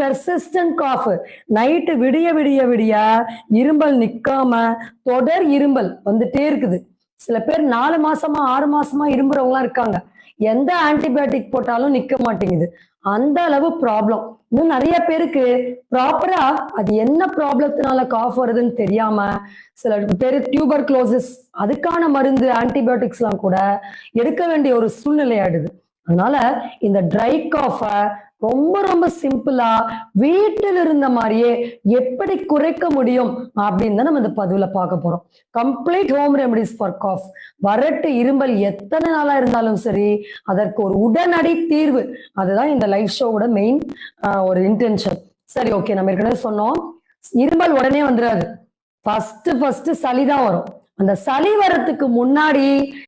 Persistent cough, night விடிய விடிய விடிய இரும்பல் நிக்காம தொடர் இரும்பல் வந்துட்டே இருக்குது. சில பேர் 4 மாசமா 6 மாசமா இரும்புறவங்கலாம் இருக்காங்க. எந்த ஆன்டிபயோட்டிக் போட்டாலும் நிக்க மாட்டேங்குது. அந்த அளவு ப்ராப்ளம். இன்னும் நிறைய பேருக்கு ப்ராப்பரா அது என்ன ப்ராப்ளத்தினால காஃப் வருதுன்னு தெரியாம, சில பேரு டியூபர்குலோசிஸ் அதுக்கான மருந்து ஆன்டிபயோட்டிக்ஸ்லாம் கூட எடுக்க வேண்டிய ஒரு சூழ்நிலை ஆயிடுது. அதனால இந்த ட்ரை காஃப ரொம்ப ரொம்ப சிம்பிளா வீட்டில் இருந்த மாதிரியே எப்படி குறைக்க முடியும் அப்படின்னு தான் நம்ம இந்த பதிவுல பார்க்க போறோம். Complete home remedies for cough. வறட்டு இருமல் எத்தனை நாளா இருந்தாலும் சரி, அதற்கு ஒரு உடனடி தீர்வு. அதுதான் இந்த லைவ் ஷோவோட மெயின் ஒரு இன்டென்ஷன். சரி, ஓகே, நம்ம ஏற்கனவே சொன்னோம், இருமல் உடனே வந்துடாது. ஃபர்ஸ்ட் சளி தான் வரும். அந்த சளி வரத்துக்கு முன்னாடி